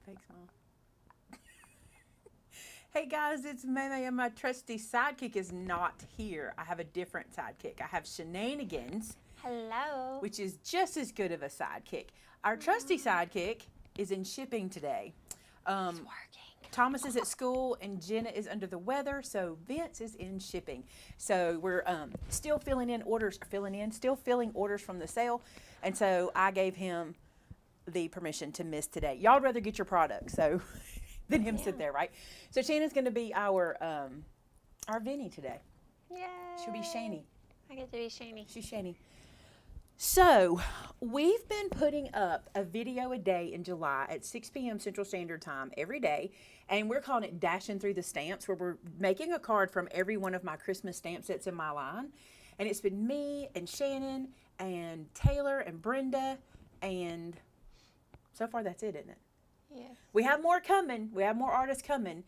Thanks, Mom. Hey guys, it's Maymay and my trusty sidekick is not here. I have a different sidekick. I have Shenanigans. Hello. Which is just as good of a sidekick. Our trusty sidekick is in shipping today. It's working. Thomas is at school and Jenna is under the weather, so Vince is in shipping. So we're still filling orders from the sale, and so I gave him the permission to miss today. Y'all would rather get your product, so than him sit there, right? So Shannon's going to be our Vinny today. Yay. She'll be Shani. I get to be Shani. She's Shani. So, we've been putting up a video a day in July at 6 p.m. Central Standard Time every day, and we're calling it Dashing Through the Stamps, where we're making a card from every one of my Christmas stamp sets in my line. And it's been me and Shannon and Taylor and Brenda, and so far that's it, isn't it? Yes. We have more coming. We have more artists coming.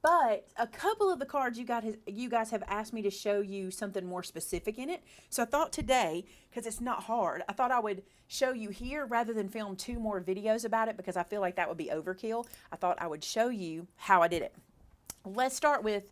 But a couple of the cards you guys have asked me to show you something more specific in it. So I thought today, because it's not hard, I thought I would show you here rather than film 2 more videos about it because I feel like that would be overkill. I thought I would show you how I did it. Let's start with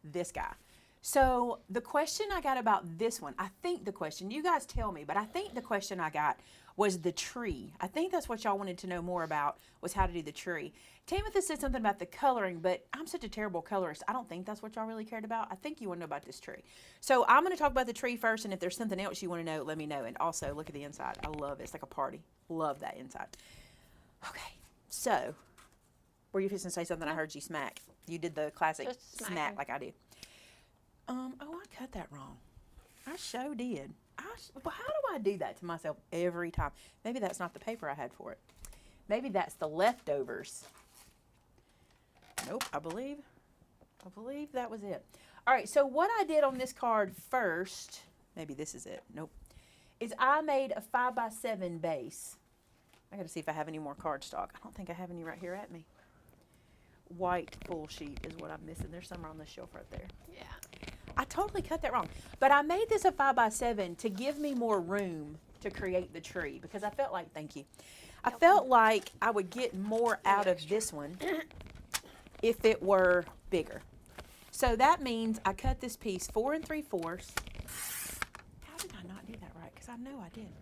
this guy. So the question I got about this one, you guys tell me, but I think the question I got was the tree. I think that's what y'all wanted to know more about, was how to do the tree. Tamitha said something about the coloring, but I'm such a terrible colorist. I don't think that's what y'all really cared about. I think you want to know about this tree. So I'm going to talk about the tree first, and if there's something else you want to know, let me know. And also, look at the inside. I love it. It's like a party. Love that inside. Okay, so were you fixing to say something? I heard you smack. You did the classic smack like I did. Oh, I cut that wrong. I sure did. Well, how do I do that to myself every time? Maybe that's not the paper I had for it. Maybe that's the leftovers. Nope, I believe that was it. All right, so what I did on this card first, maybe this is it. Nope. Is I made a 5x7 base. I got to see if I have any more cardstock. I don't think I have any right here at me. White full sheet is what I'm missing. There's some on the shelf right there. Yeah. I totally cut that wrong. But I made this a 5x7 to give me more room to create the tree because I felt like, thank you, I felt like I would get more out of this one if it were bigger. So that means I cut this piece 4 3/4. How did I not do that right? Because I know I did.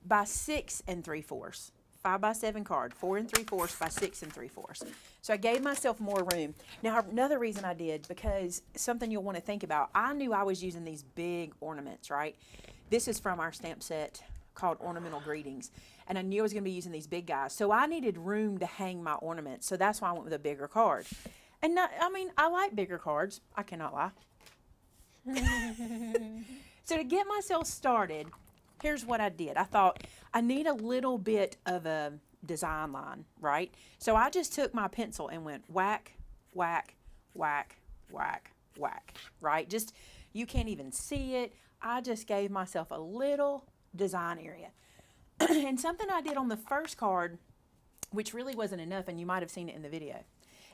By 6 3/4. 5x7 card, 4 3/4 by 6 3/4. So I gave myself more room. Now, another reason I did, because something you'll want to think about, I knew I was using these big ornaments, right? This is from our stamp set called Ornamental Greetings. And I knew I was going to be using these big guys. So I needed room to hang my ornaments. So that's why I went with a bigger card. And I like bigger cards. I cannot lie. So to get myself started, here's what I did. I thought I need a little bit of a design line, right? So I just took my pencil and went whack, whack, whack, whack, whack, right? Just, you can't even see it. I just gave myself a little design area. And something I did on the first card, which really wasn't enough, and you might have seen it in the video.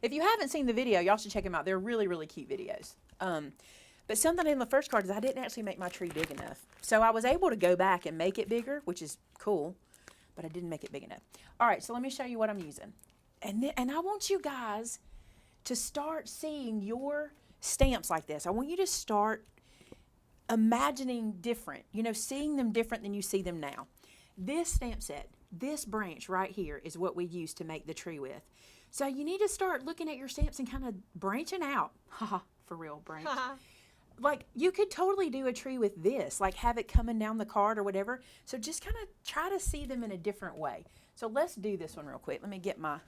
If you haven't seen the video, y'all should check them out. They're really, really cute videos. But something in the first card is I didn't actually make my tree big enough. So I was able to go back and make it bigger, which is cool, but I didn't make it big enough. All right, so let me show you what I'm using. And I want you guys to start seeing your stamps like this. I want you to start imagining different, seeing them different than you see them now. This stamp set, this branch right here is what we use to make the tree with. So you need to start looking at your stamps and kind of branching out. Haha, for real, branch. Like, you could totally do a tree with this, like have it coming down the card or whatever. So just kind of try to see them in a different way. So let's do this one real quick. Let me get my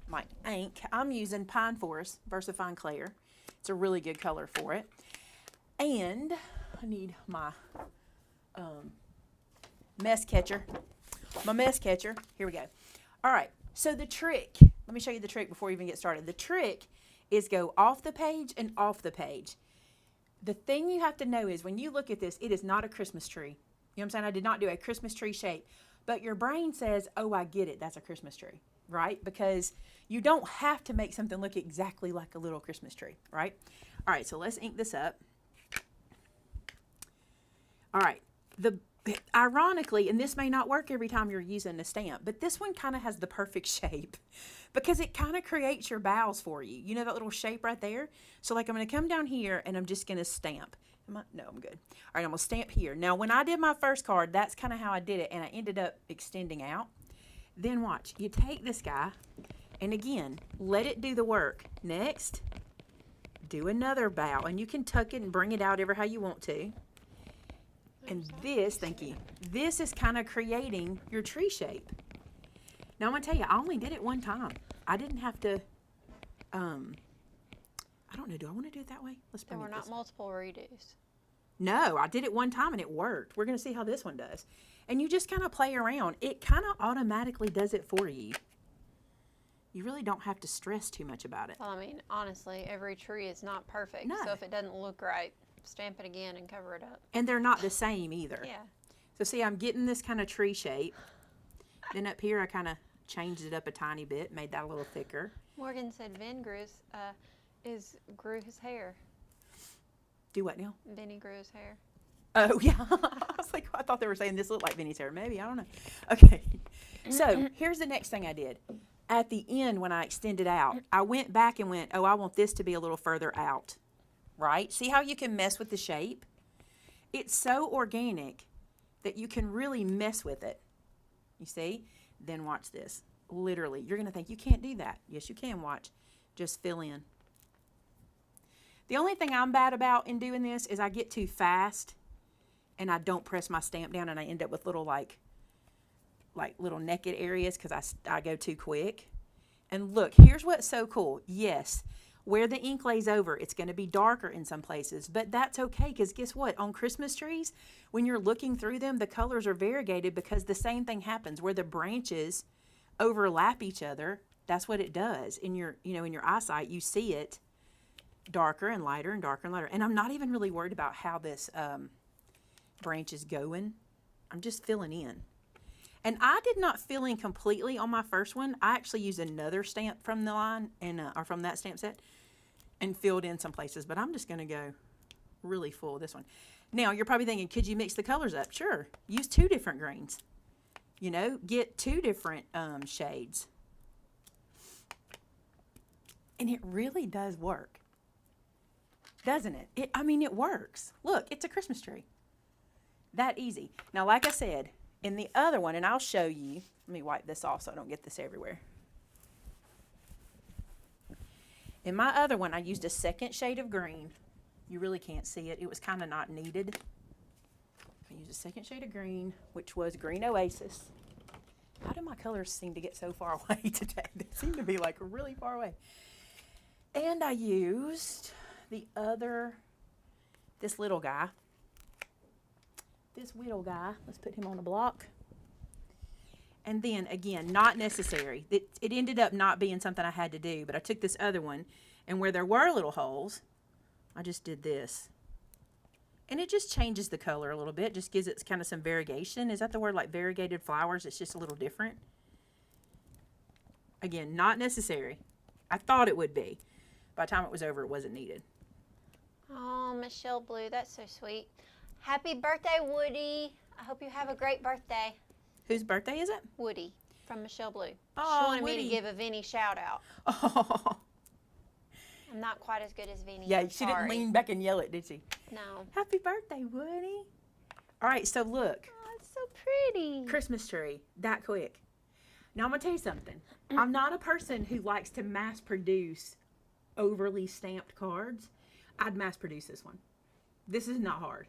my ink. I'm using Pine Forest VersaFine Clair. It's a really good color for it. And I need my mess catcher. My mess catcher. Here we go. All right. So the trick, let me show you the trick before we even get started. The trick is go off the page and off the page. The thing you have to know is when you look at this, it is not a Christmas tree. You know what I'm saying? I did not do a Christmas tree shape. But your brain says, oh, I get it. That's a Christmas tree, right? Because you don't have to make something look exactly like a little Christmas tree, right? All right, so let's ink this up. All right. Ironically, and this may not work every time you're using a stamp, but this one kind of has the perfect shape because it kind of creates your bows for you. You know that little shape right there? So like I'm going to come down here and I'm just going to stamp. No, I'm good. All right, I'm going to stamp here. Now, when I did my first card, that's kind of how I did it, and I ended up extending out. Then watch. You take this guy, and again, let it do the work. Next, do another bow, and you can tuck it and bring it out ever how you want to. And this, thank you, this is kind of creating your tree shape. Now, I'm going to tell you, I only did it one time. I didn't have to, I don't know, do I want to do it that way? Let's bring There it were not this. multiple redos. No, I did it one time and it worked. We're going to see how this one does. And you just kind of play around. It kind of automatically does it for you. You really don't have to stress too much about it. Well, I mean, honestly, every tree is not perfect. No. So if it doesn't look right, stamp it again and cover it up. And they're not the same either. Yeah. So see, I'm getting this kind of tree shape. Then up here, I kind of changed it up a tiny bit, made that a little thicker. Morgan said Vin grew his hair. Do what now? Vinny grew his hair. Oh, yeah. I was like, I thought they were saying this looked like Vinny's hair. Maybe, I don't know. Okay. So here's the next thing I did. At the end, when I extended out, I went back and went, oh, I want this to be a little further out. Right? See how you can mess with the shape? It's so organic that you can really mess with it. You see? Then watch this. Literally, you're going to think you can't do that. Yes, you can. Watch. Just fill in. The only thing I'm bad about in doing this is I get too fast and I don't press my stamp down and I end up with little like little naked areas because I go too quick. And look, here's what's so cool. Yes, where the ink lays over, it's going to be darker in some places, but that's okay because guess what? On Christmas trees, when you're looking through them, the colors are variegated because the same thing happens where the branches overlap each other. That's what it does in your, in your eyesight. You see it darker and lighter and darker and lighter. And I'm not even really worried about how this branch is going. I'm just filling in. And I did not fill in completely on my first one. I actually used another stamp from the line and or from that stamp set and filled in some places. But I'm just going to go really full with this one. Now, you're probably thinking, could you mix the colors up? Sure. Use 2 different greens. Get 2 different shades. And it really does work. Doesn't it? It works. Look, it's a Christmas tree. That easy. Now, like I said, in the other one, and I'll show you. Let me wipe this off so I don't get this everywhere. In my other one, I used a second shade of green. You really can't see it. It was kind of not needed. I used a second shade of green, which was Green Oasis. How do my colors seem to get so far away today? They seem to be like really far away. And I used this little guy. This little guy, let's put him on a block. And then, again, not necessary. It ended up not being something I had to do, but I took this other one, and where there were little holes, I just did this. And it just changes the color a little bit, just gives it kind of some variegation. Is that the word, like variegated flowers? It's just a little different. Again, not necessary. I thought it would be. By the time it was over, it wasn't needed. Oh, Michelle Blue, that's so sweet. Happy birthday, Woody. I hope you have a great birthday. Whose birthday is it? Woody from Michelle Blue. Oh, she wanted Woody. me to give a Vinny shout out. Oh. I'm not quite as good as Vinny. Yeah, I'm she sorry. didn't lean back and yell it, did she? No. Happy birthday, Woody. All right, so look. Oh, it's so pretty. Christmas tree, that quick. Now, I'm going to tell you something. I'm not a person who likes to mass produce overly stamped cards. I'd mass produce this one. This is not hard.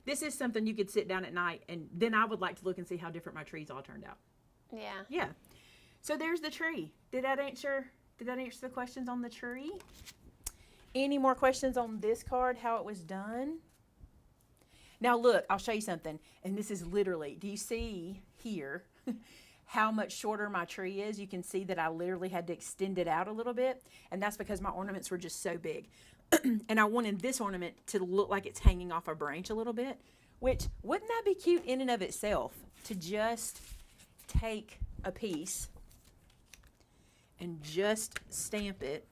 This is something you could sit down at night, and then I would like to look and see how different my trees all turned out. Yeah. Yeah. So there's the tree. Did that answer the questions on the tree? Any more questions on this card, how it was done? Now look, I'll show you something. And this is literally, do you see here how much shorter my tree is? You can see that I literally had to extend it out a little bit. And that's because my ornaments were just so big. And I wanted this ornament to look like it's hanging off a branch a little bit, which wouldn't that be cute in and of itself to just take a piece and just stamp it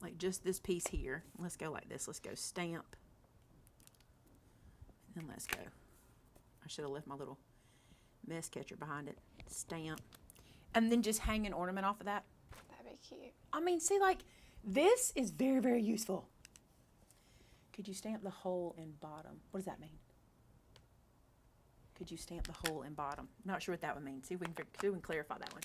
like just this piece here. Let's go like this. Let's go stamp. And let's go. I should have left my little mess catcher behind it. Stamp. And then just hang an ornament off of that. That'd be cute. I mean, see, like, this is very, very useful. Could you stamp the whole and bottom? What does that mean? Could you stamp the whole and bottom? Not sure what that would mean. See if we can clarify that one.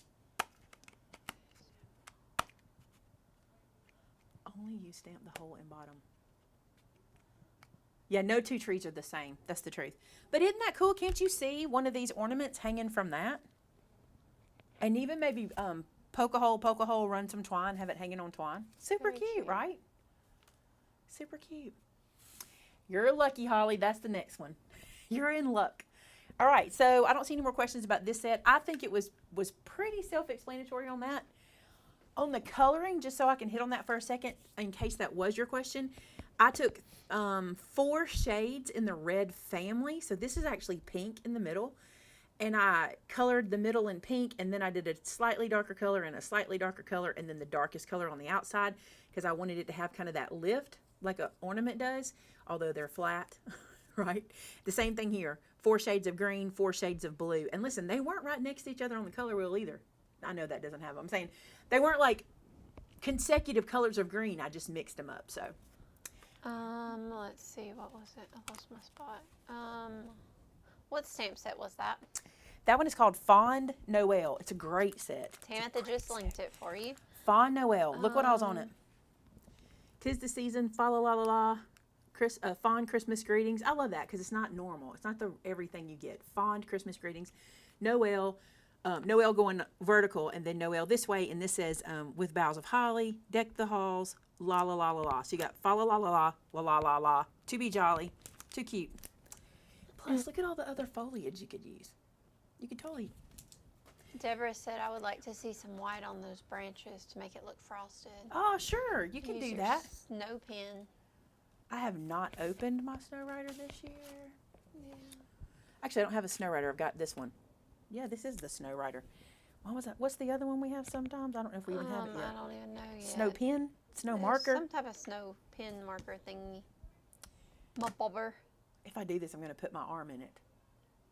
Only you stamp the whole and bottom. Yeah, no two trees are the same. That's the truth. But isn't that cool? Can't you see one of these ornaments hanging from that? And even maybe poke a hole, run some twine, have it hanging on twine. Super cute, right? Super cute. You're lucky, Holly. That's the next one. You're in luck. All right, so I don't see any more questions about this set. I think it was pretty self-explanatory on that. On the coloring, just so I can hit on that for a second, in case that was your question, I took 4 shades in the red family. So this is actually pink in the middle. And I colored the middle in pink, and then I did a slightly darker color and a slightly darker color, and then the darkest color on the outside, because I wanted it to have kind of that lift like an ornament does, although they're flat, right? The same thing here. 4 shades of green, 4 shades of blue. And listen, they weren't right next to each other on the color wheel either. I know that doesn't have them. I'm saying they weren't like consecutive colors of green. I just mixed them up, so. Let's see, what was it? I lost my spot. What stamp set was that? That one is called Fond Noel. It's a great set. Tamatha just linked it for you. Fond Noel. Look what all's on it. 'Tis the season, fa la la la la. Fond Christmas greetings. I love that because it's not normal. It's not the everything you get. Fond Christmas greetings. Noel. Noel going vertical, and then Noel this way, and this says, with boughs of holly, deck the halls, la la la la la. So you got fa la la la la, la la la la, to be jolly, too cute. Plus, look at all the other foliage you could use. You could totally. Deborah said I would like to see some white on those branches to make it look frosted. Oh, sure, you can Use do your that. Snow pin. I have not opened my Snow Rider this year. Yeah. Actually, I don't have a Snow Rider. I've got this one. Yeah, this is the Snow Rider. What was that? What's the other one we have sometimes? I don't know if we even have it yet. I don't even know yet. Snow pin? Snow There's marker? some type of snow pin marker thingy. My bobber. If I do this, I'm going to put my arm in it.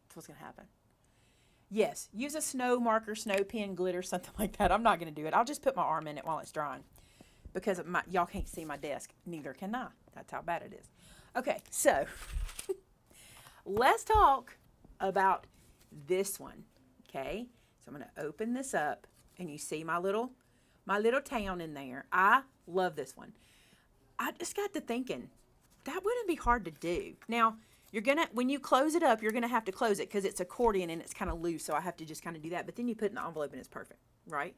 That's what's going to happen. Yes, use a snow marker, snow pin, glitter, something like that. I'm not going to do it. I'll just put my arm in it while it's drying. Because y'all can't see my desk. Neither can I. That's how bad it is. Okay, so let's talk about this one. Okay, so I'm going to open this up, and you see my little town in there. I love this one. I just got to thinking, that wouldn't be hard to do. Now, when you close it up, you're gonna have to close it because it's accordion and it's kind of loose, so I have to just kind of do that. But then you put it in the envelope and it's perfect, right?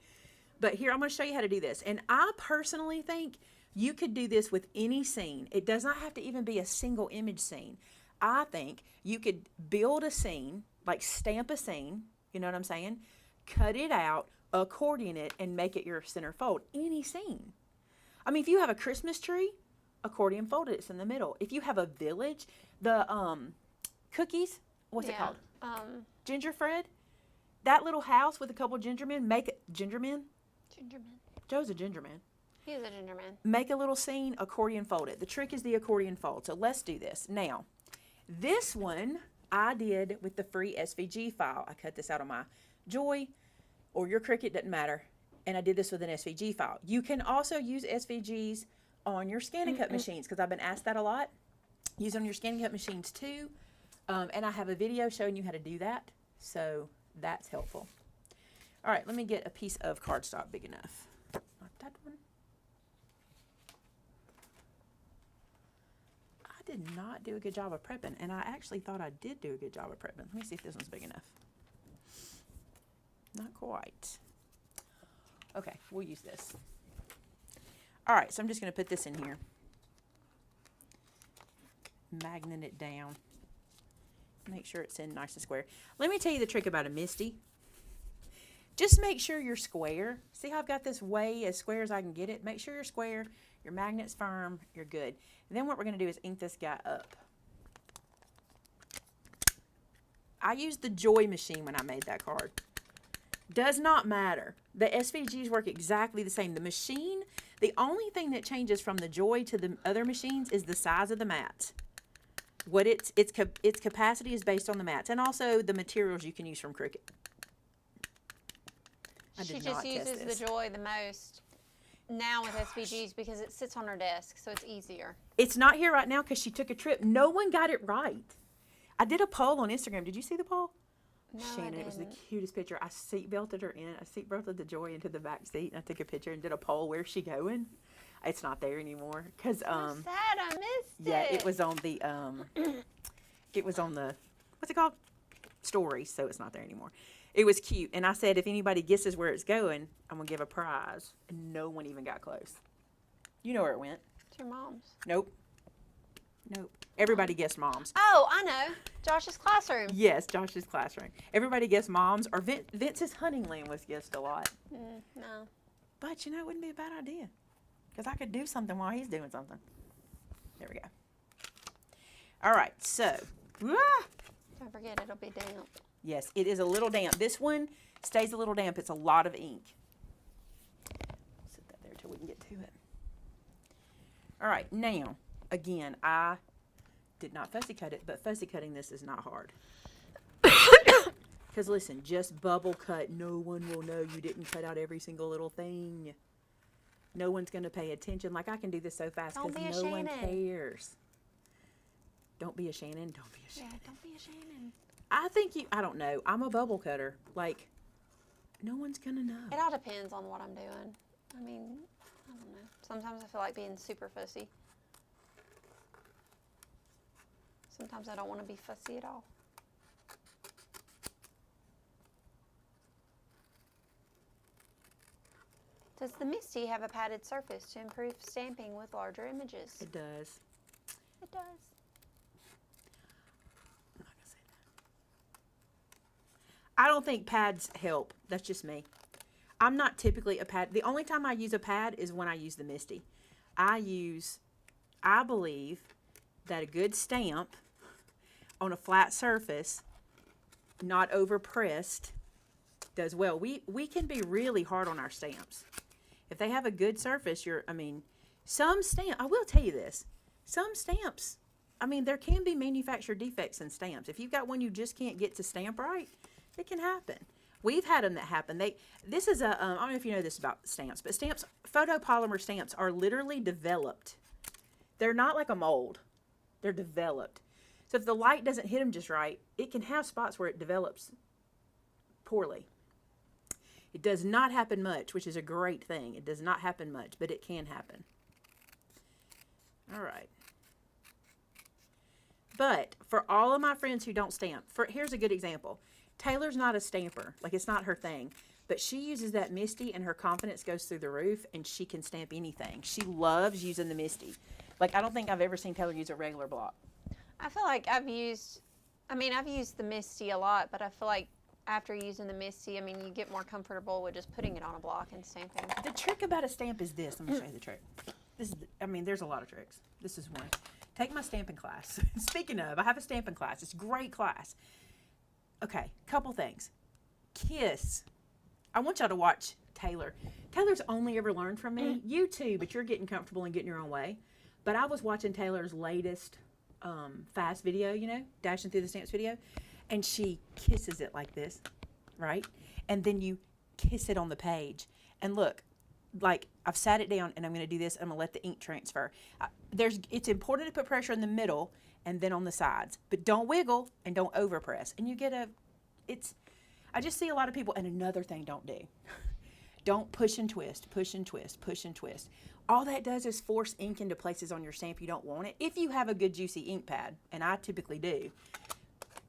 But here, I'm gonna show you how to do this. And I personally think you could do this with any scene. It does not have to even be a single image scene. I think you could build a scene, like stamp a scene, you know what I'm saying? Cut it out, accordion it, and make it your center fold. Any scene. I mean, if you have a Christmas tree, accordion folded, it's in the middle. If you have a village, the cookies, what's it called? Gingerfred. That little house with a couple gingermen, make it gingerman. Gingerman. Joe's a gingerman. He is a gingerman. Make a little scene, accordion fold it. The trick is the accordion fold. So let's do this. Now, this one I did with the free SVG file. I cut this out on my Joy or your Cricut, doesn't matter. And I did this with an SVG file. You can also use SVGs on your scan and cut machines because I've been asked that a lot. Use on your scan and cut machines too. And I have a video showing you how to do that. So that's helpful. All right, let me get a piece of cardstock big enough. Not that one. I did not do a good job of prepping, and I actually thought I did do a good job of prepping. Let me see if this one's big enough. Not quite. Okay, we'll use this. All right, so I'm just going to put this in here. Magnet it down. Make sure it's in nice and square. Let me tell you the trick about a Misty. Just make sure you're square. See how I've got this way as square as I can get it? Make sure you're square, your magnet's firm, you're good. And then what we're going to do is ink this guy up. I used the Joy machine when I made that card. Does not matter. The SVGs work exactly the same. The machine, the only thing that changes from the Joy to the other machines is the size of the mats. What its capacity is based on the mats and also the materials you can use from Cricut. She just uses the Joy the most now with SVGs because it sits on her desk, so it's easier. It's not here right now because she took a trip. No one got it right. I did a poll on Instagram. Did you see the poll? No, Shannon, it was the cutest picture. I seatbelted her in. I seatbelted the Joy into the back seat, and I took a picture and did a poll. Where's she going? It's not there anymore because sad, I missed yeah, it. it was on the what's it called? Story. So it's not there anymore. It was cute, and I said if anybody guesses where it's going, I'm gonna give a prize, and no one even got close. You know where it went? To your mom's. Nope. Everybody guessed Mom's. Oh, I know. Josh's classroom. Yes, Josh's classroom. Everybody guessed Mom's, or Vince's hunting land was guessed a lot. No. But, it wouldn't be a bad idea. Because I could do something while he's doing something. There we go. All right, so. Don't forget, it'll be damp. Yes, it is a little damp. This one stays a little damp. It's a lot of ink. Set that there till we can get to it. All right, now, again, I did not fussy cut it, but fussy cutting this is not hard. Because listen, just bubble cut. No one will know you didn't cut out every single little thing. No one's going to pay attention. Like, I can do this so fast because no one cares. Don't be a Shannon. Don't be a Shannon. Yeah, don't be a Shannon. I don't know. I'm a bubble cutter. Like, no one's going to know. It all depends on what I'm doing. I mean, I don't know. Sometimes I feel like being super fussy. Sometimes I don't want to be fussy at all. Does the Misty have a padded surface to improve stamping with larger images? It does. It does. I'm not gonna say that. I don't think pads help. That's just me. I'm not typically a pad. The only time I use a pad is when I use the Misty. I believe that a good stamp on a flat surface, not over pressed, does well. We can be really hard on our stamps. If they have a good surface, some I will tell you this, some stamps, there can be manufacturer defects in stamps. If you've got one you just can't get to stamp right, it can happen. We've had them that happen. This is I don't know if you know this about stamps, but photopolymer stamps are literally developed. They're not like a mold. They're developed. So if the light doesn't hit them just right, it can have spots where it develops poorly. It does not happen much, which is a great thing. It does not happen much, but it can happen. All right. But for all of my friends who don't stamp, here's a good example. Taylor's not a stamper. Like, it's not her thing. But she uses that Misty, and her confidence goes through the roof, and she can stamp anything. She loves using the Misty. Like, I don't think I've ever seen Taylor use a regular block. I feel like I've used the Misty a lot, but I feel like after using the Misty, you get more comfortable with just putting it on a block and stamping. The trick about a stamp is this. Let me show you the trick. There's a lot of tricks. This is one. Take my stamping class. Speaking of, I have a stamping class. It's a great class. Okay, couple things. Kiss. I want y'all to watch Taylor. Taylor's only ever learned from me. You too, but you're getting comfortable and getting your own way. But I was watching Taylor's latest fast video, dashing through the stamps video, and she kisses it like this, right? And then you kiss it on the page. And look, like, I've sat it down, and I'm going to do this. I'm going to let the ink transfer. It's important to put pressure in the middle and then on the sides, but don't wiggle and don't overpress. And you get I just see a lot of people, and another thing don't do. Don't push and twist, push and twist, push and twist. All that does is force ink into places on your stamp you don't want it. If you have a good juicy ink pad, and I typically do,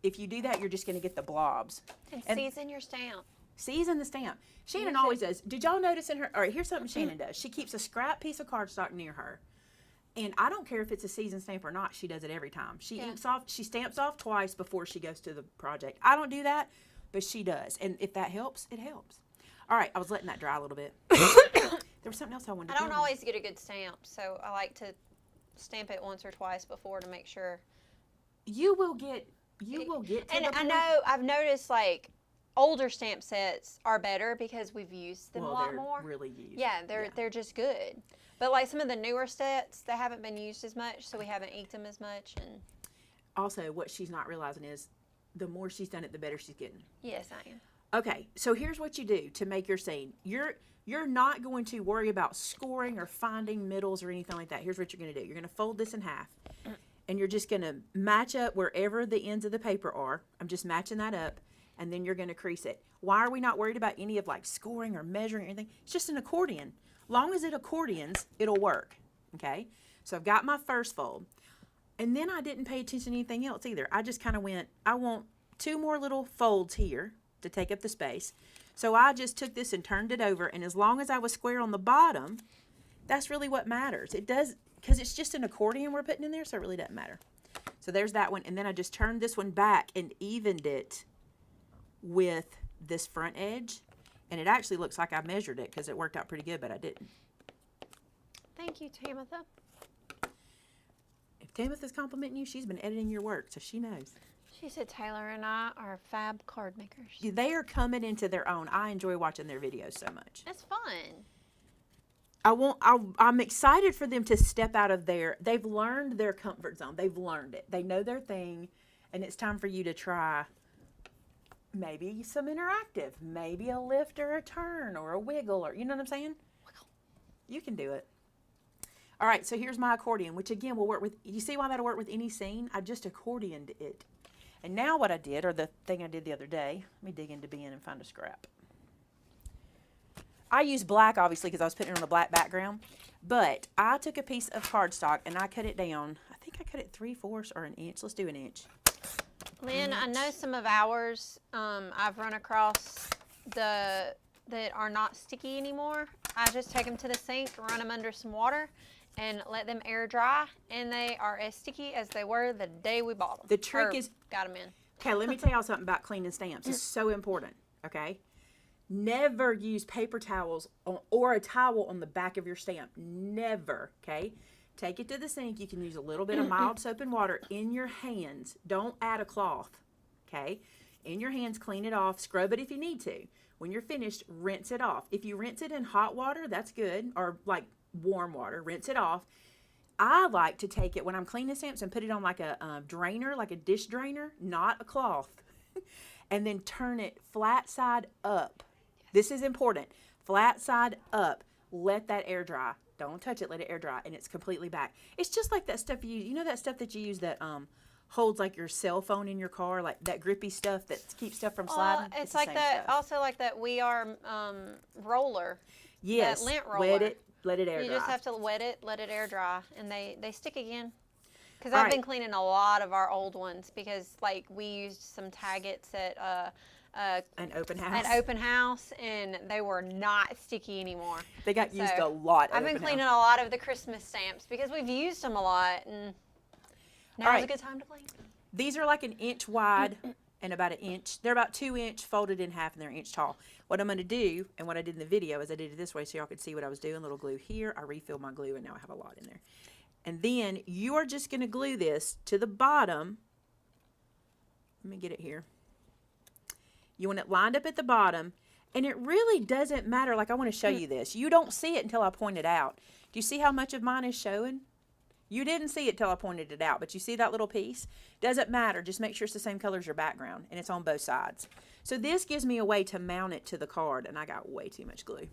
if you do that, you're just going to get the blobs. And season your stamp. Season the stamp. Shannon always does. Did y'all notice in her? All right, here's something Shannon does. She keeps a scrap piece of cardstock near her. And I don't care if it's a seasoned stamp or not. She does it every time. She stamps off twice before she goes to the project. I don't do that, but she does. And if that helps, it helps. All right, I was letting that dry a little bit. There was something else I wanted to I don't always get a good stamp, so I like to stamp it once or twice before to make sure. You will get to and the I know I've noticed, like, older stamp sets are better because we've used them a lot more. Really used. Yeah, they're just good. But like some of the newer sets, they haven't been used as much, so we haven't inked them as much. And also what she's not realizing is the more she's done it, the better she's getting. Yes, I am. Okay, so here's what you do to make your scene. You're not going to worry about scoring or finding middles or anything like that. Here's what you're going to do. You're going to fold this in half, and you're just going to match up wherever the ends of the paper are. I'm just matching that up, and then you're going to crease it. Why are we not worried about any of like scoring or measuring or anything? It's just an accordion. Long as it accordions, it'll work. Okay, so I've got my first fold. And then I didn't pay attention to anything else either. I just kind of went, I want 2 more little folds here to take up the space. So I just took this and turned it over. And as long as I was square on the bottom, that's really what matters. It does, because it's just an accordion we're putting in there, so it really doesn't matter. So there's that one. And then I just turned this one back and evened it with this front edge. And it actually looks like I measured it because it worked out pretty good, but I didn't. Thank you, Tamitha. If Tamitha's complimenting you, she's been editing your work, so she knows. She said Taylor and I are fab card makers. They are coming into their own. I enjoy watching their videos so much. It's fun. I'm excited for them to step out of they've learned their comfort zone. They've learned it. They know their thing, and it's time for you to try maybe some interactive, maybe a lift or a turn or a wiggle, or you know what I'm saying? You can do it. All right, so here's my accordion, which again will work with, you see why that'll work with any scene? I just accordioned it. And now what I did, or the thing I did the other day, let me dig into bin and find a scrap. I use black, obviously, because I was putting it on the black background. But I took a piece of cardstock and I cut it down. I think I cut it 3/4 or an inch. Let's do an inch. Lynn, I know some of ours I've run across that are not sticky anymore. I just take them to the sink, run them under some water, and let them air dry, and they are as sticky as they were the day we bought them. The trick is, got them in. Okay, let me tell y'all something about cleaning stamps. It's so important, okay? Never use paper towels or a towel on the back of your stamp. Never, okay? Take it to the sink. You can use a little bit of mild soap and water in your hands. Don't add a cloth, okay? In your hands, clean it off. Scrub it if you need to. When you're finished, rinse it off. If you rinse it in hot water, that's good, or like warm water. Rinse it off. I like to take it when I'm cleaning stamps and put it on like a drainer, like a dish drainer, not a cloth, and then turn it flat side up. This is important. Flat side up. Let that air dry. Don't touch it. Let it air dry, and it's completely back. It's just like that stuff you know that stuff that you use that holds like your cell phone in your car, like that grippy stuff that keeps stuff from sliding. It's like that. Stuff. Also, like that We Are roller. Yes. That lint roller. Wet it. Let it air dry. You just have to wet it, let it air dry, and they stick again. Because I've been cleaning a lot of our old ones because like we used some Taggets at an open house. An open house, and they were not sticky anymore. They got used a lot. I've been cleaning a lot of the Christmas stamps because we've used them a lot, and now's a good time to clean. These are like an inch wide and about an inch. They're about 2 inch folded in half, and they're an inch tall. What I'm going to do, and what I did in the video, is I did it this way so y'all could see what I was doing. Little glue here. I refilled my glue, and now I have a lot in there. And then you are just going to glue this to the bottom. Let me get it here. You want it lined up at the bottom, and it really doesn't matter. Like, I want to show you this. You don't see it until I point it out. Do you see how much of mine is showing? You didn't see it till I pointed it out, but you see that little piece? Doesn't matter. Just make sure it's the same color as your background, and it's on both sides. So this gives me a way to mount it to the card, and I got way too much glue.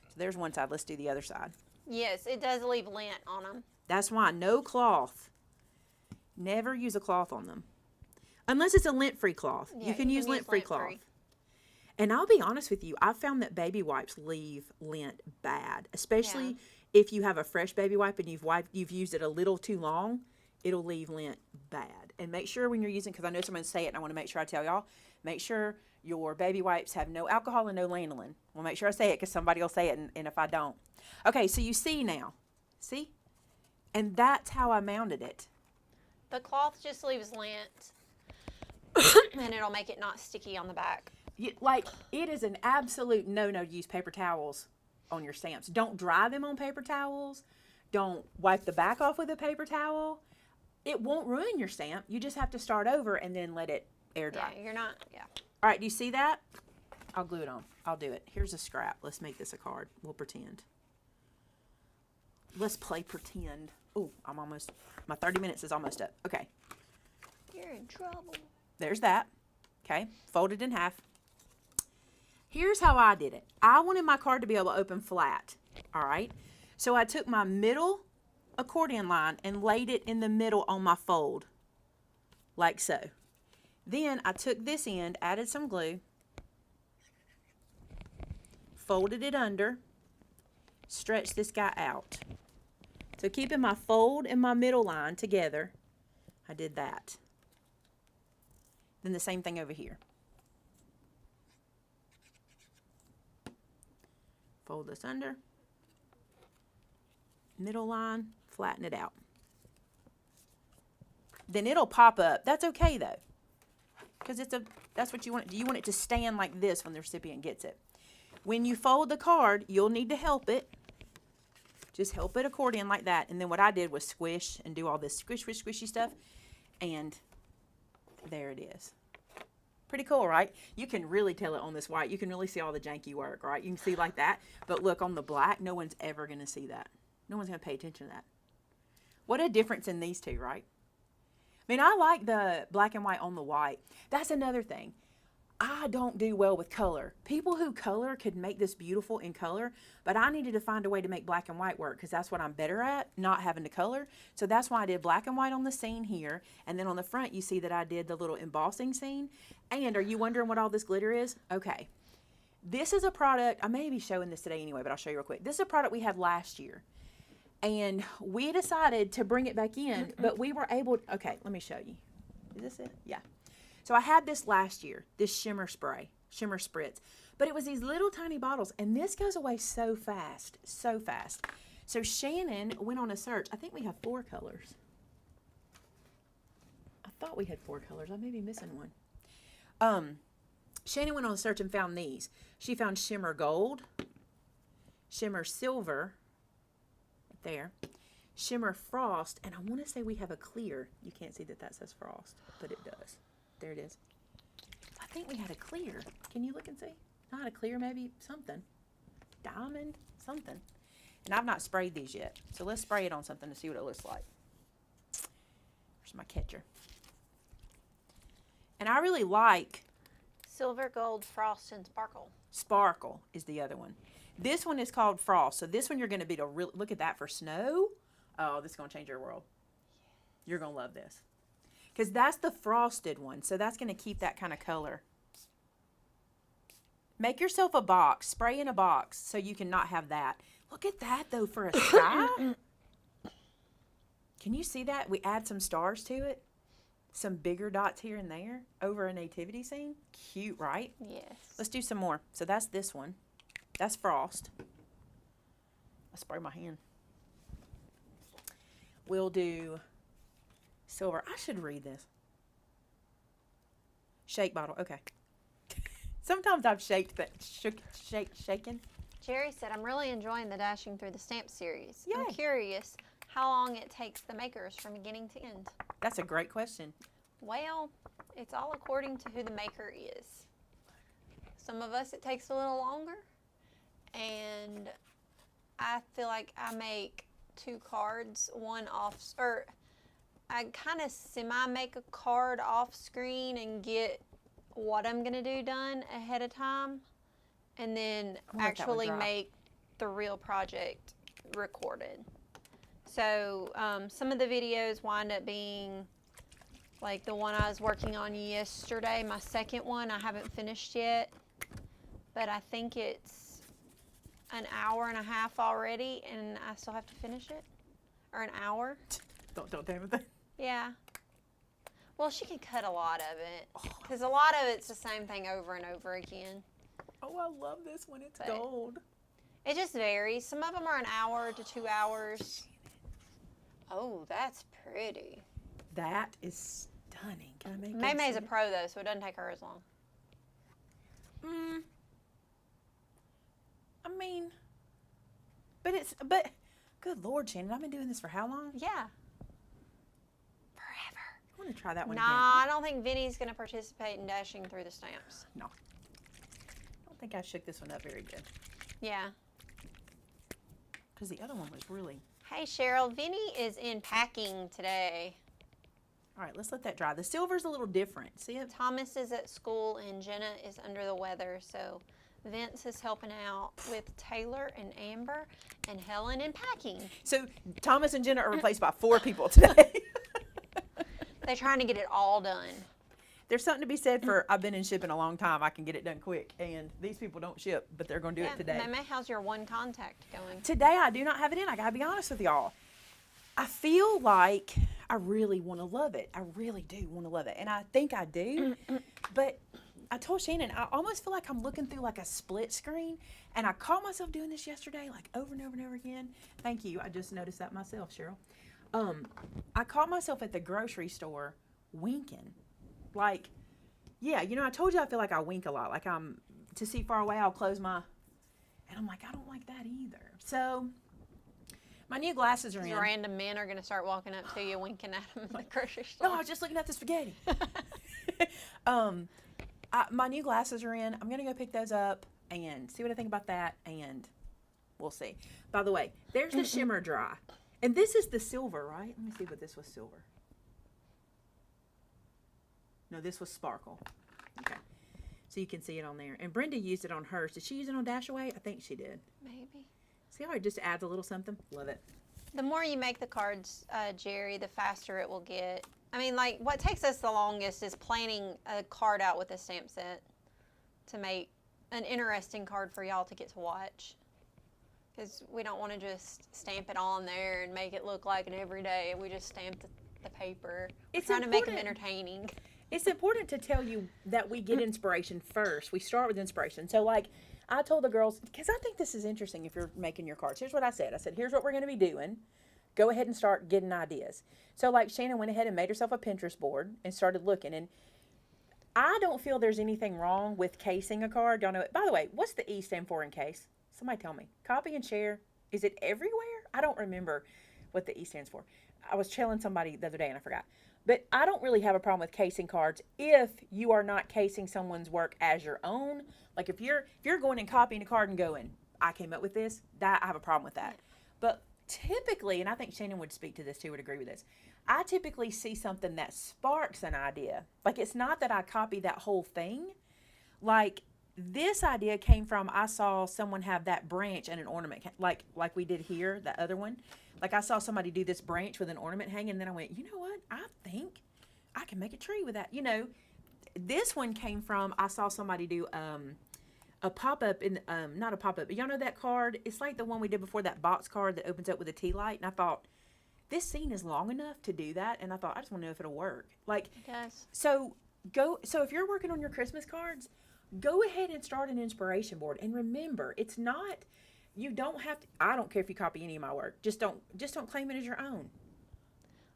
So there's one side. Let's do the other side. Yes, it does leave lint on them. That's why. No cloth. Never use a cloth on them. Unless it's a lint-free cloth. Yeah, you can use lint-free cloth. And I'll be honest with you, I've found that baby wipes leave lint bad, especially if you have a fresh baby wipe and you've used it a little too long, it'll leave lint bad. And make sure when you're using, because I know someone's say it, and I want to make sure I tell y'all, make sure your baby wipes have no alcohol and no lanolin. Well, make sure I say it because somebody will say it, and if I don't. Okay, so you see now. See? And that's how I mounted it. The cloth just leaves lint, and it'll make it not sticky on the back. Like, it is an absolute no-no to use paper towels on your stamps. Don't dry them on paper towels. Don't wipe the back off with a paper towel. It won't ruin your stamp. You just have to start over and then let it air dry. Yeah, you're not, All right, do you see that? I'll glue it on. I'll do it. Here's a scrap. Let's make this a card. We'll pretend. Let's play pretend. Oh, my 30 minutes is almost up. Okay. You're in trouble. There's that. Okay, fold it in half. Here's how I did it. I wanted my card to be able to open flat. All right. So I took my middle accordion line and laid it in the middle on my fold, like so. Then I took this end, added some glue, folded it under, stretched this guy out. So keeping my fold and my middle line together, I did that. Then the same thing over here. Fold this under, middle line, flatten it out. Then it'll pop up. That's okay though, because that's what you want. You want it to stand like this when the recipient gets it. When you fold the card, you'll need to help it. Just help it accordion like that. And then what I did was squish and do all this squishy stuff. And there it is. Pretty cool, right? You can really tell it on this white. You can really see all the janky work, right? You can see like that. But look, on the black, no one's ever going to see that. No one's going to pay attention to that. What a difference in these two, right? I mean, I like the black and white on the white. That's another thing. I don't do well with color. People who color could make this beautiful in color, but I needed to find a way to make black and white work because that's what I'm better at, not having to color. So that's why I did black and white on the scene here. And then on the front, you see that I did the little embossing scene. And are you wondering what all this glitter is? Okay. This is a product, I may be showing this today anyway, but I'll show you real quick. This is a product we had last year. And we decided to bring it back in, but we were able, okay, let me show you. Is this it? Yeah. So I had this last year, this shimmer spritz, but it was these little tiny bottles, and this goes away so fast, so fast. So Shannon went on a search. I think we have 4 colors. I thought we had 4 colors. I may be missing one. Shannon went on a search and found these. She found shimmer gold, shimmer silver, right there, shimmer frost, and I want to say we have a clear. You can't see that says frost, but it does. There it is. I think we had a clear. Can you look and see? Not a clear, maybe something. Diamond, something. And I've not sprayed these yet. So let's spray it on something to see what it looks like. Where's my catcher? And I really like... Silver, gold, frost, and sparkle. Sparkle is the other one. This one is called frost. So this one you're going to be to really... Look at that for snow. Oh, this is going to change your world. You're going to love this. Because that's the frosted one. So that's going to keep that kind of color. Make yourself a box. Spray in a box so you can not have that. Look at that, though, for a sky. Can you see that? We add some stars to it. Some bigger dots here and there over a nativity scene. Cute, right? Yes. Let's do some more. So that's this one. That's frost. I spray my hand. We'll do... silver. I should read this. Shake bottle. Okay. Sometimes I've shaken. Jerry said, I'm really enjoying the Dashing Through the Stamp series. Yay. I'm curious how long it takes the makers from beginning to end. That's a great question. Well, it's all according to who the maker is. Some of us it takes a little longer. And I feel like I make 2 cards, one off, or I kind of semi-make a card off screen and get what I'm going to do done ahead of time. And then actually make the real project recorded. So some of the videos wind up being like the one I was working on yesterday. My second one I haven't finished yet. But I think it's an hour and a half already and I still have to finish it. Or an hour. Don't damn it. Yeah. Well, she can cut a lot of it. Because a lot of it's the same thing over and over again. Oh, I love this one. It's gold. It just varies. Some of them are an hour to 2 hours. Oh, that's pretty. That is stunning. Can I make it? Maymay's a pro, though, so it doesn't take her as long. I mean, but good Lord, Shannon, I've been doing this for how long? Yeah. I want to try that one Nah, again. I don't think Vinny's going to participate in Dashing Through the Stamps. No. I don't think I shook this one up very good. Yeah. Because the other one was really... Hey, Cheryl. Vinny is in packing today. All right, let's let that dry. The silver's a little different. See it? Thomas is at school and Jenna is under the weather, so Vince is helping out with Taylor and Amber and Helen and packing. So Thomas and Jenna are replaced by 4 people today. They're trying to get it all done. There's something to be said for I've been in shipping a long time. I can get it done quick. And these people don't ship, but they're going to do it today. Maymay, how's your one contact going? Today I do not have it in. I got to be honest with y'all. I feel like I really want to love it. I really do want to love it. And I think I do. But I told Shannon, I almost feel like I'm looking through like a split screen. And I caught myself doing this yesterday, like over and over and over again. Thank you. I just noticed that myself, Cheryl. I caught myself at the grocery store winking. Like, yeah, you know, I told you I feel like I wink a lot. Like to see far away, I'll close my, and I'm like, I don't like that either. So my new glasses are in. Random men are going to start walking up to you winking at them in the grocery store. No, I was just looking at the spaghetti. My new glasses are in. I'm going to go pick those up and see what I think about that, and we'll see. By the way, there's the shimmer dry. And this is the silver, right? Let me see what this was silver. No, this was sparkle. Okay. So you can see it on there. And Brenda used it on hers. Did she use it on Dashaway? I think she did. Maybe. See how it just adds a little something? Love it. The more you make the cards, Jerry, the faster it will get. I mean, like, what takes us the longest is planning a card out with a stamp set to make an interesting card for y'all to get to watch. Because we don't want to just stamp it on there and make it look like an everyday. We just stamp the paper. We're trying to make them entertaining. It's important to tell you that we get inspiration first. We start with inspiration. So, like, I told the girls, because I think this is interesting if you're making your cards. Here's what I said. I said, here's what we're going to be doing. Go ahead and start getting ideas. So, like, Shannon went ahead and made herself a Pinterest board and started looking. And I don't feel there's anything wrong with casing a card. Y'all know it. By the way, what's the E stand for in case? Somebody tell me. Copy and share. Is it everywhere? I don't remember what the E stands for. I was telling somebody the other day and I forgot. But I don't really have a problem with casing cards if you are not casing someone's work as your own. Like if you're going and copying a card and going, I came up with this, that I have a problem with that. But typically, and I think Shannon would speak to this too, would agree with this, I typically see something that sparks an idea. Like it's not that I copy that whole thing. Like this idea came from, I saw someone have that branch and an ornament, like we did here, that other one. Like I saw somebody do this branch with an ornament hanging, and then I went, you know what? I think I can make a tree with that. You know, this one came from, I saw somebody do a pop-up, in not a pop-up, but y'all know that card? It's like the one we did before, that box card that opens up with a tea light. And I thought, this scene is long enough to do that. And I thought, I just want to know if it'll work. Like, Yes. So if you're working on your Christmas cards, go ahead and start an inspiration board. And remember, it's not, you don't have to, I don't care if you copy any of my work. Just don't claim it as your own.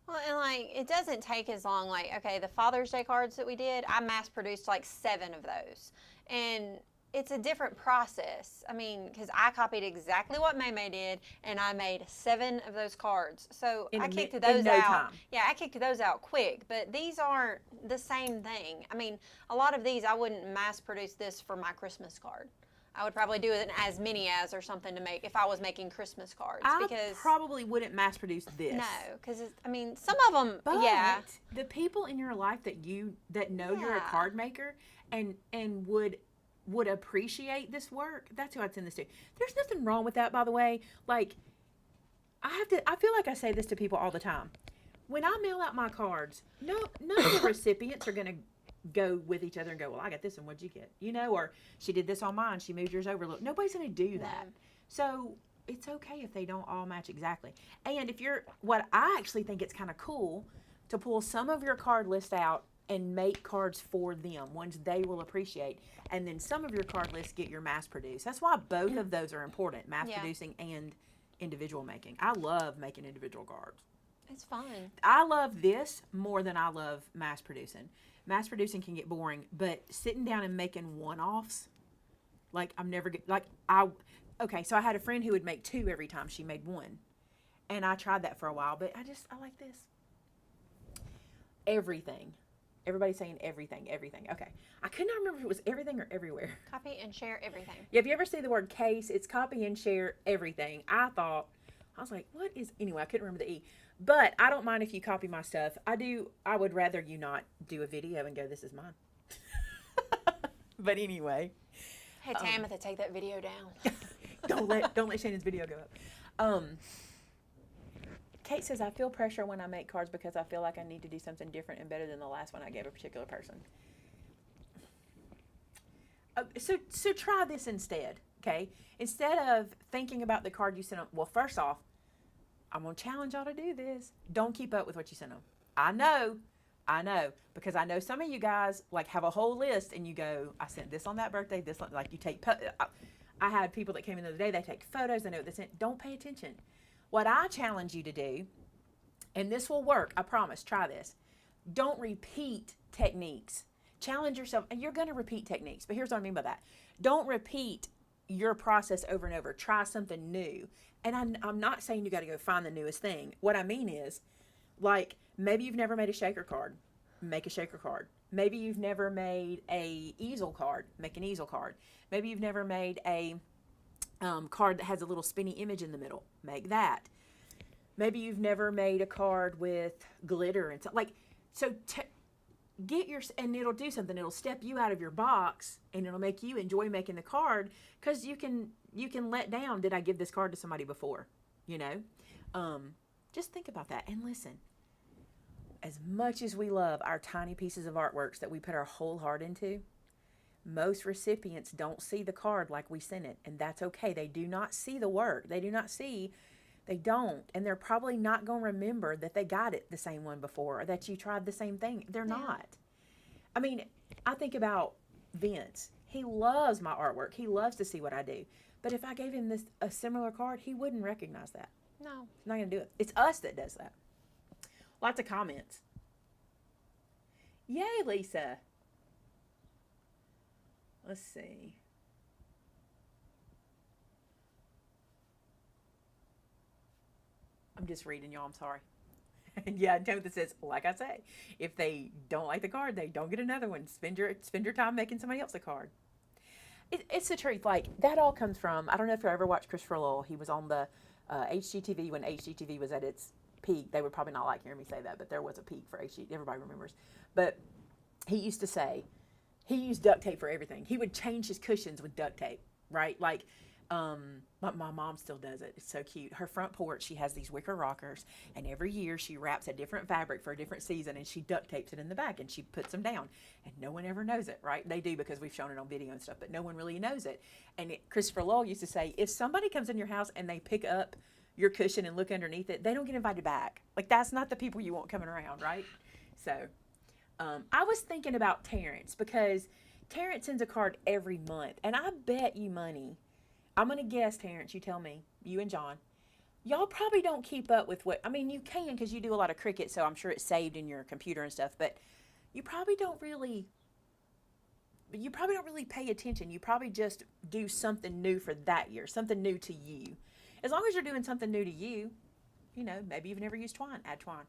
Well, and like, it doesn't take as long. Like, okay, the Father's Day cards that we did, I mass produced like 7 of those. And it's a different process. I mean, because I copied exactly what Maymay did, and I made 7 of those cards. So I kicked those out. Time. Yeah, I kicked those out quick. But these aren't the same thing. I mean, a lot of these, I wouldn't mass produce this for my Christmas card. I would probably do an as many as or something to make if I was making Christmas cards. I probably wouldn't mass produce this. No, because I mean, some of them, but yeah. The people in your life that know you're a card maker and would appreciate this work, that's who I'd send this to. There's nothing wrong with that, by the way. Like, I feel like I say this to people all the time. When I mail out my cards, none of the recipients are going to go with each other and go, well, I got this and what'd you get? You know, or she did this on mine, she moved yours over. Look, nobody's going to do that. So it's okay if they don't all match exactly. And what I actually think it's kind of cool to pull some of your card list out and make cards for them, ones they will appreciate. And then some of your card lists get your mass produced. That's why both of those are important, mass producing and individual making. I love making individual cards. It's fun. I love this more than I love mass producing. Mass producing can get boring, but sitting down and making one-offs, like okay, so I had a friend who would make 2 every time she made 1. And I tried that for a while, but I like this. Everything. Everybody's saying everything. Okay. I could not remember if it was everything or everywhere. Copy and share everything. Yeah, if you ever see the word case, it's copy and share everything. I was like, what is, anyway, I couldn't remember the E. But I don't mind if you copy my stuff. I would rather you not do a video and go, this is mine. But anyway. Hey, Tamitha, take that video down. don't let Shannon's video go up. Kate says, I feel pressure when I make cards because I feel like I need to do something different and better than the last one I gave a particular person. So try this instead, okay? Instead of thinking about the card you sent them, well, first off, I'm going to challenge y'all to do this. Don't keep up with what you sent them. I know, because I know some of you guys like have a whole list and you go, I sent this on that birthday, this, like you take, I had people that came in the other day, they take photos, they know what they sent. Don't pay attention. What I challenge you to do, and this will work, I promise, try this. Don't repeat techniques. Challenge yourself, and you're going to repeat techniques, but here's what I mean by that. Don't repeat your process over and over. Try something new. And I'm not saying you got to go find the newest thing. What I mean is, like, maybe you've never made a shaker card. Make a shaker card. Maybe you've never made a easel card. Make an easel card. Maybe you've never made a card that has a little spinny image in the middle. Make that. Maybe you've never made a card with glitter and stuff. Like, so and it'll do something. It'll step you out of your box, and it'll make you enjoy making the card, because you can let down, did I give this card to somebody before? You know? Just think about that. And listen, as much as we love our tiny pieces of artworks that we put our whole heart into, most recipients don't see the card like we sent it, and that's okay. They do not see the work. They don't, and they're probably not going to remember that they got it the same one before, or that you tried the same thing. They're not. I mean, I think about Vince. He loves my artwork. He loves to see what I do. But if I gave him a similar card, he wouldn't recognize that. No. He's not going to do it. It's us that does that. Lots of comments. Yay, Lisa. Let's see. I'm just reading y'all. I'm sorry. And yeah, Timothy says, like I say, if they don't like the card, they don't get another one. Spend your time making somebody else a card. It's the truth. Like, that all comes from, I don't know if you ever watched Christopher Lowell. He was on the HGTV when HGTV was at its peak. They would probably not like hearing me say that, but there was a peak for HGTV. Everybody remembers. But he used to say, he used duct tape for everything. He would change his cushions with duct tape, right? Like, my mom still does it. It's so cute. Her front porch, she has these wicker rockers, and every year she wraps a different fabric for a different season, and she duct tapes it in the back, and she puts them down, and no one ever knows it, right? They do, because we've shown it on video and stuff, but no one really knows it. And Christopher Lowell used to say, if somebody comes in your house and they pick up your cushion and look underneath it, they don't get invited back. Like, that's not the people you want coming around, right? So, I was thinking about Terrence, because Terrence sends a card every month, and I bet you money, I'm going to guess, Terrence, you tell me, you and John, y'all probably don't keep up with what, I mean, you can, because you do a lot of Cricut, so I'm sure it's saved in your computer and stuff, but you probably don't really pay attention. You probably just do something new for that year, something new to you. As long as you're doing something new to you, you know, maybe you've never used twine, add twine.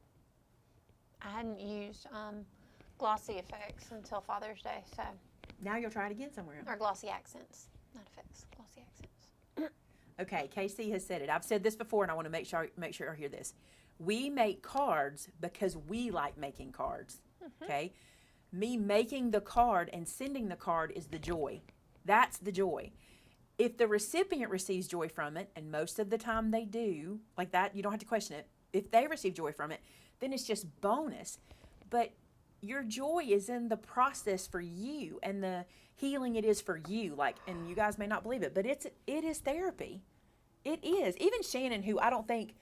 I hadn't used glossy effects until Father's Day, so. Now you'll try it again somewhere else. Or glossy accents, not effects, glossy accents. Okay, Casey has said it. I've said this before, and I want to make sure I hear this. We make cards because we like making cards. Mm-hmm. Okay, me making the card and sending the card is the joy. That's the joy. If the recipient receives joy from it, and most of the time they do, like that, you don't have to question it. If they receive joy from it, then it's just bonus. But your joy is in the process for you, and the healing it is for you. Like, and you guys may not believe it, but it is therapy. It is. Even Shannon, who I don't think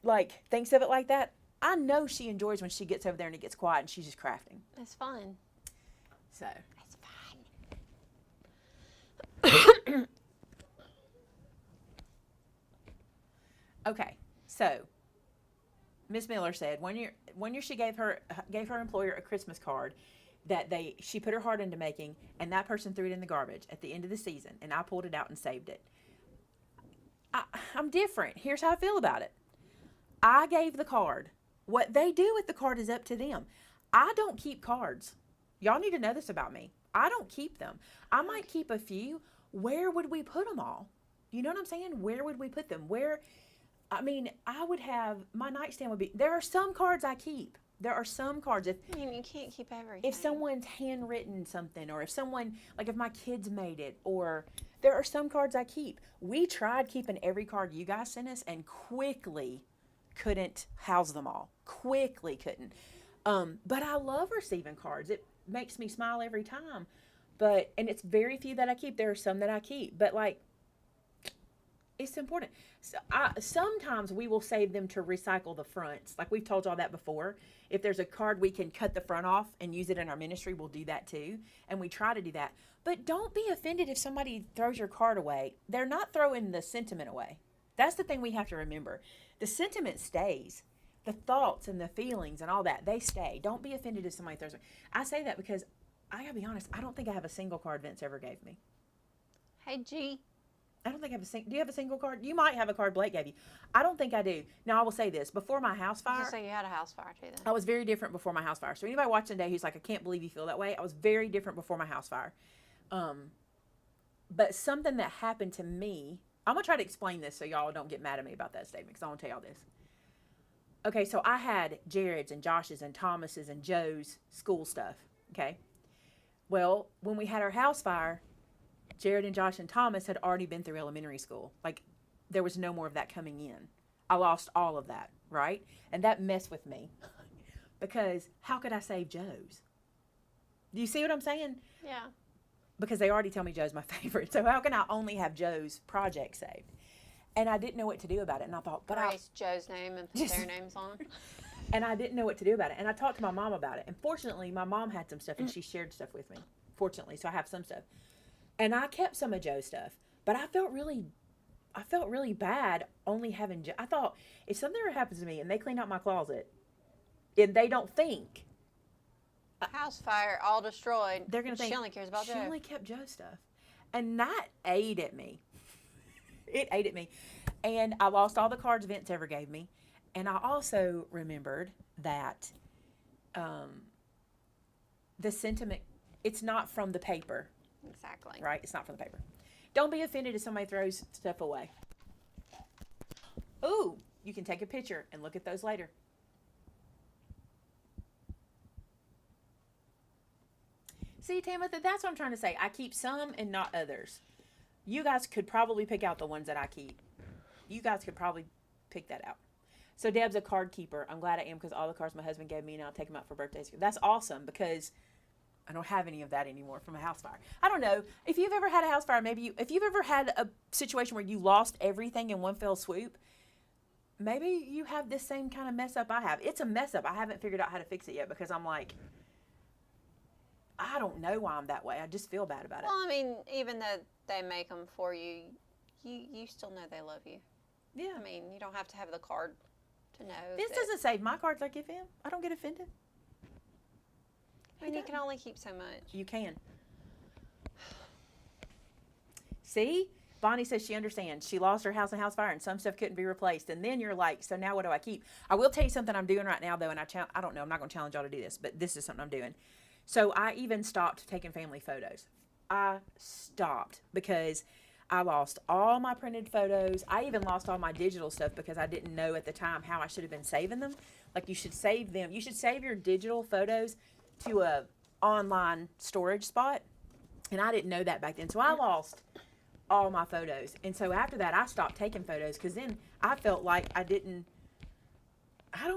like thinks of it like that, I know she enjoys when she gets over there and it gets quiet and she's just crafting. It's fun. So it's fun. Okay, so Miss Miller said one year she gave her employer a Christmas card that she put her heart into making, and that person threw it in the garbage at the end of the season, and I pulled it out and saved it. I'm different. Here's how I feel about it. I gave the card. What they do with the card is up to them. I don't keep cards. Y'all need to know this about me. I don't keep them. I might keep a few. Where would we put them all? You know what I'm saying? Where would we put them? I mean, I would have, my nightstand would be, there are some cards I keep. There are some cards. I mean, you can't keep everything. If someone's handwritten something, or if someone, like if my kids made it, or there are some cards I keep. We tried keeping every card you guys sent us and quickly couldn't house them all. Quickly couldn't. But I love receiving cards. It makes me smile every time. And it's very few that I keep. There are some that I keep. But like, it's important. So sometimes we will save them to recycle the fronts. Like we've told y'all that before. If there's a card we can cut the front off and use it in our ministry, we'll do that too. And we try to do that. But don't be offended if somebody throws your card away. They're not throwing the sentiment away. That's the thing we have to remember. The sentiment stays. The thoughts and the feelings and all that, they stay. Don't be offended if somebody throws it. I say that because I gotta be honest, I don't think I have a single card Vince ever gave me. Hey, G. I don't think I have do you have a single card? You might have a card Blake gave you. I don't think I do. Now, I will say this. Before my house fire. So you had a house fire too then. I was very different before my house fire. So anybody watching today who's like, I can't believe you feel that way. I was very different before my house fire. But something that happened to me, I'm going to try to explain this so y'all don't get mad at me about that statement because I want to tell y'all this. Okay, so I had Jared's and Josh's and Thomas's and Joe's school stuff. Okay. Well, when we had our house fire, Jared and Josh and Thomas had already been through elementary school. Like, there was no more of that coming in. I lost all of that, right? And that messed with me. Because how could I save Joe's? Do you see what I'm saying? Yeah. Because they already tell me Joe's my favorite. So how can I only have Joe's project saved? And I didn't know what to do about it. And I thought, but erase Joe's name and put their names on. And I didn't know what to do about it. And I talked to my mom about it. And fortunately, my mom had some stuff and she shared stuff with me. Fortunately, so I have some stuff. And I kept some of Joe's stuff, but I felt really bad only having Joe. I thought if something ever happens to me and they clean out my closet and they don't think House fire, all destroyed. they're going to think she only cares about Joe. She only kept Joe's stuff. And that ate at me. It ate at me. And I lost all the cards Vince ever gave me. And I also remembered that the sentiment, it's not from the paper. Exactly. Right? It's not from the paper. Don't be offended if somebody throws stuff away. Ooh, you can take a picture and look at those later. See, Tamitha, that's what I'm trying to say. I keep some and not others. You guys could probably pick out the ones that I keep. You guys could probably pick that out. So Deb's a card keeper. I'm glad I am because all the cards my husband gave me and I'll take them out for birthdays. That's awesome because I don't have any of that anymore from a house fire. I don't know. If you've ever had a house fire, if you've ever had a situation where you lost everything in one fell swoop, maybe you have this same kind of mess up I have. It's a mess up. I haven't figured out how to fix it yet because I'm like, I don't know why I'm that way. I just feel bad about it. Well, I mean, even though they make them for you, you still know they love you. Yeah. I mean, you don't have to have the card to know. This doesn't save my cards I give him. I don't get offended. I mean, you can only keep so much. You can. See? Bonnie says she understands. She lost her house in house fire and some stuff couldn't be replaced. And then you're like, so now what do I keep? I will tell you something I'm doing right now, though, and I don't know. I'm not going to challenge y'all to do this, but this is something I'm doing. So I even stopped taking family photos. I stopped because I lost all my printed photos. I even lost all my digital stuff because I didn't know at the time how I should have been saving them. Like, you should save them. You should save your digital photos to a online storage spot. And I didn't know that back then. So I lost all my photos. And so after that, I stopped taking photos because then I felt like I don't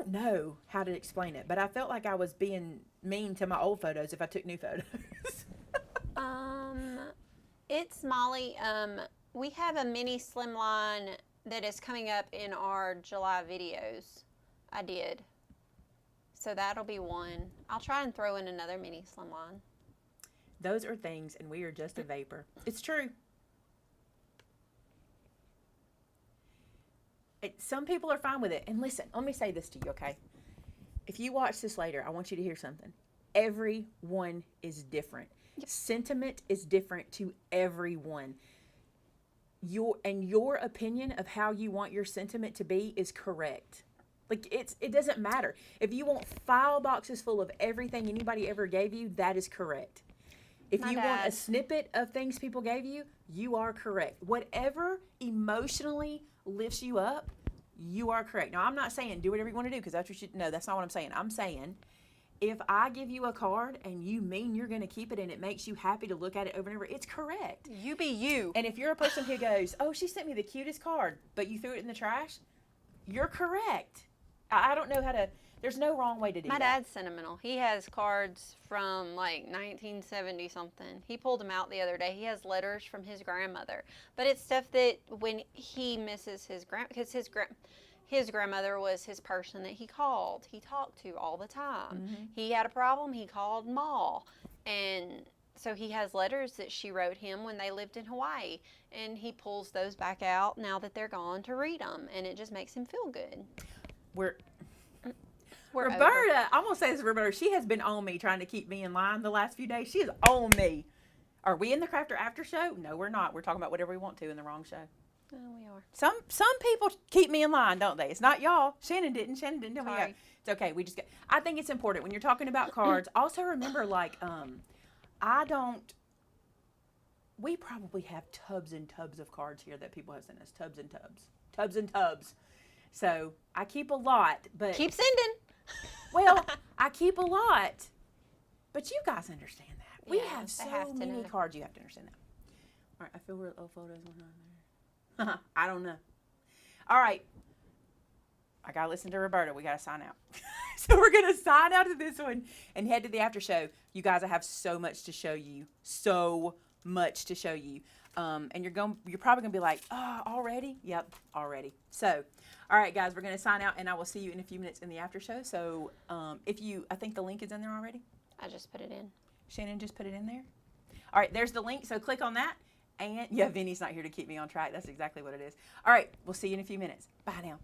know how to explain it, but I felt like I was being mean to my old photos if I took new photos. It's Molly. We have a mini slimline that is coming up in our July videos. I did. So that'll be one. I'll try and throw in another mini slimline. Those are things, and we are just a vapor. It's true. Some people are fine with it. And listen, let me say this to you, okay? If you watch this later, I want you to hear something. Everyone is different. Yep. Sentiment is different to everyone. Your opinion of how you want your sentiment to be is correct. Like, it doesn't matter. If you want file boxes full of everything anybody ever gave you, that is correct. If you want a snippet of things people gave you, you are correct. Whatever emotionally lifts you up, You are correct. Now, I'm not saying do whatever you want to do because that's what you, no, that's not what I'm saying. I'm saying if I give you a card and you mean you're going to keep it and it makes you happy to look at it over and over, it's correct. You be you. And if you're a person who goes, oh, she sent me the cutest card, but you threw it in the trash, you're correct. I don't know how to, there's no wrong way to do My that. dad's sentimental. He has cards from like 1970 something. He pulled them out the other day. He has letters from his grandmother. But it's stuff that when he misses his because his grandmother was his person that he called. He talked to all the time. Mm-hmm. He had a problem, he called Ma. And so he has letters that she wrote him when they lived in Hawaii. And he pulls those back out now that they're gone to read them. And it just makes him feel good. We're Over. Roberta, I'm going to say this, Roberta, she has been on me trying to keep me in line the last few days. She is on me. Are we in the Crafter After Show? No, we're not. We're talking about whatever we want to in the wrong show. Oh, we are. Some people keep me in line, don't they? It's not y'all. Shannon didn't tell me Sorry. that. It's okay. I think it's important when you're talking about cards. Also remember, like, we probably have tubs and tubs of cards here that people have sent us. Tubs and tubs. Tubs and tubs. So I keep a lot, but Keep sending. well, I keep a lot, but you guys understand that. We Yeah, have they so have to many know. cards. You have to understand that. All right, I feel we're photos on there. I don't know. All right, I gotta listen to Roberta. We gotta sign out. So we're gonna sign out of this one and head to the after show. You guys, I have so much to show you. So much to show you. And you're probably gonna be like, oh, already? Yep, already. So, all right, guys, we're gonna sign out, and I will see you in a few minutes in the after show. So, I think the link is in there already. I just put it in. Shannon just put it in there. All right, there's the link. So click on that. And yeah, Vinny's not here to keep me on track. That's exactly what it is. All right, we'll see you in a few minutes. Bye now.